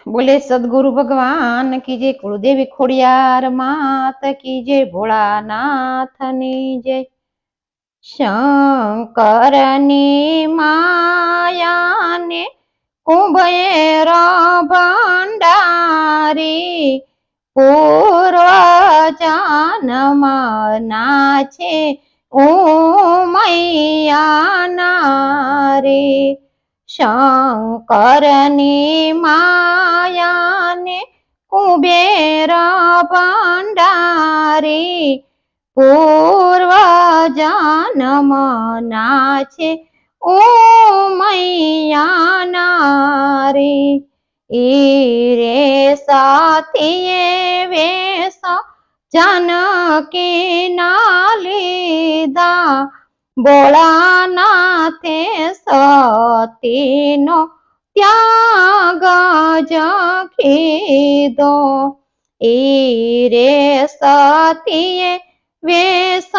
बोले सदगुरु भगवान की जय, कुलदेवी खोड़ियार मात की जय, भोलानाथनी जय। शंकरनी माया ने कुंभेर भंडारी, पूर्व जन्मना छे उमैया नारी। शंकरनी माया ने कुबेर भंडारी, पूर्व जन्मना छे उमैया नारी। ईरे साथिये वेश जानकी ना लीधा, भोलानाथे सतीनो त्याग कीधो। ईरे सतीये वेश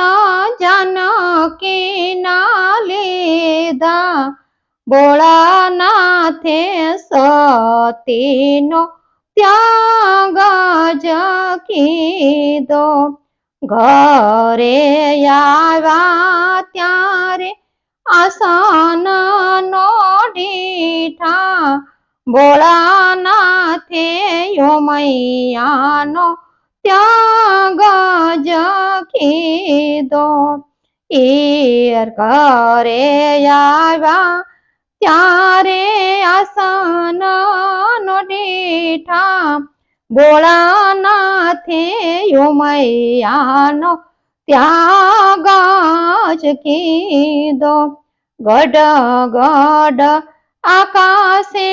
जानकी ना लीधा, भोलानाथे सतीनो त्याग कीधो। घरे आव्या त्यारे आसन नो डीठा, भोलानाथे उमैयानो त्याग कीधो। ईर घरे आव्या त्यारे आसन नो डीठा, भोलानाथे उमैयानो त्याग कीधो। गड गड आकाशे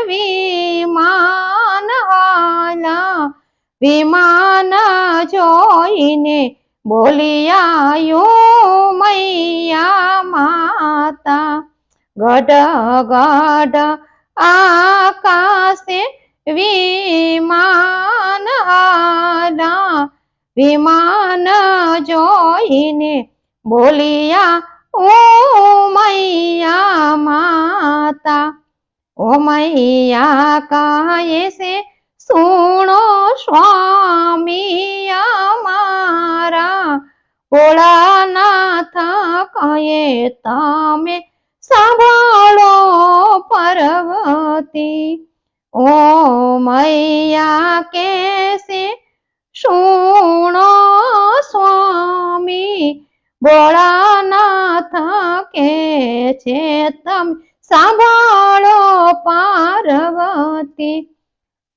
विमान आला, विमान जोईने बोलिया उमैया माता। गड गड आकाशे विमान आला, विमान जोईने बोलिया उमैया माता। उमैया कहे से सुनो स्वामी अमारा, भोलानाथ कहे तमे सांभळो पार्वती। उमैया कैसे सुनो स्वामी, भोलानाथ के छे तमे सांभळो पार्वती।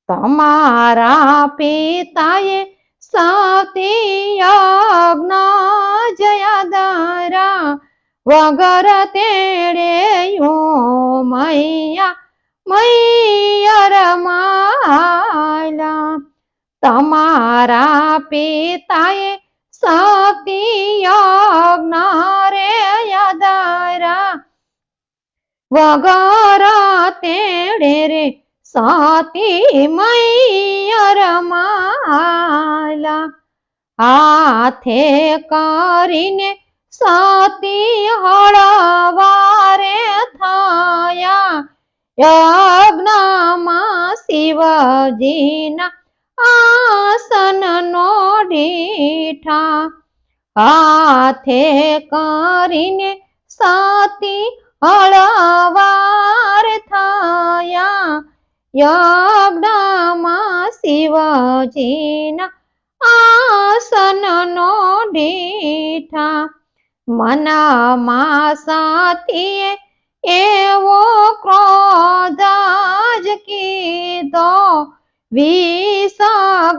तमारा पिताए सती यज्ञ जयादारा, वगर तेड़े उमैया मैयर माला। तमारा पिताए सती यज्ञ रे यादारा, वगर तेड़े रे सती मैयर माला। हाथे करीने सती हळवारे थया, यज्ञ मां शिवजीना आसन नो डीठा। हाथे करीने सती हळवार थया, यज्ञ मां शिवजीना आसन नो डीठा। मनमा सतीए एवो क्रोध ज कीधो, विष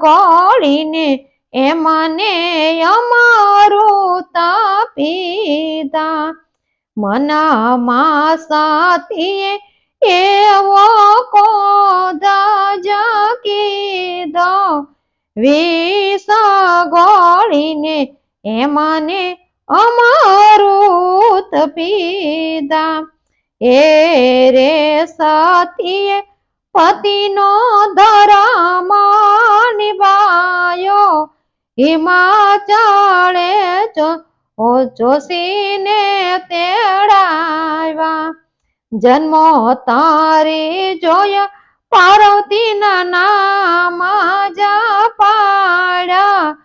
गळीने एमने अमृत पीधा। मनमा सतीए एवो क्रोध ज कीधो, विष गळीने एमने अमृत पीधा। ए रे सतीए पतिनो धर्म निभायो, हिमाचले जोशीने तेड़ाव्या। जन्मो तारे जोया પાર્વતીના નામ જપાડ્યા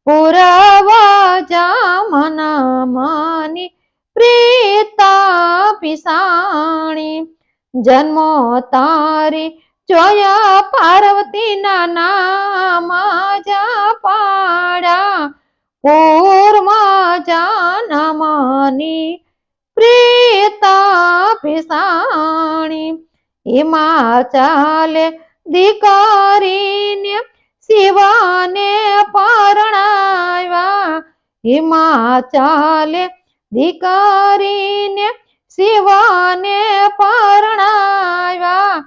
પૂરવા મન મની પ્રીતા પિસાણી જન્મો તારી જોયા પાર્વતીના નામ જપાડ્યા પૂર્વ જન્મની પ્રીતા પિસાણી હિમાચલે દીકરીને શિવાને પરણાવ્યા હિમાચલે દીકરીને શિવાને પરણાવ્યા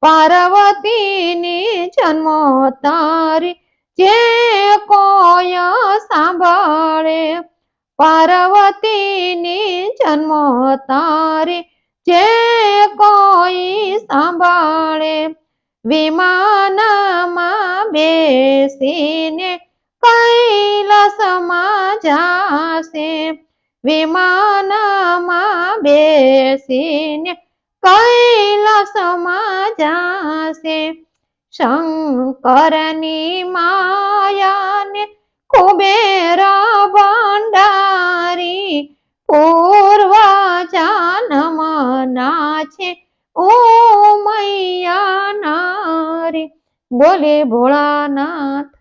પાર્વતીની જન્મો તારી જે કોઈ સાંભળે પાર્વતીની જન્મો તારી જે કોઈ સાંભળે વિમાનમાં બેસીને કૈલાસમાં જાશે વિમાનમાં બેસીને કૈલાસમાં જાશે શંકરની માયાને કુબેર ભંડારી પૂર્વ જન્મના છે ઓ મૈયા નારી બોલે ભોળાનાથ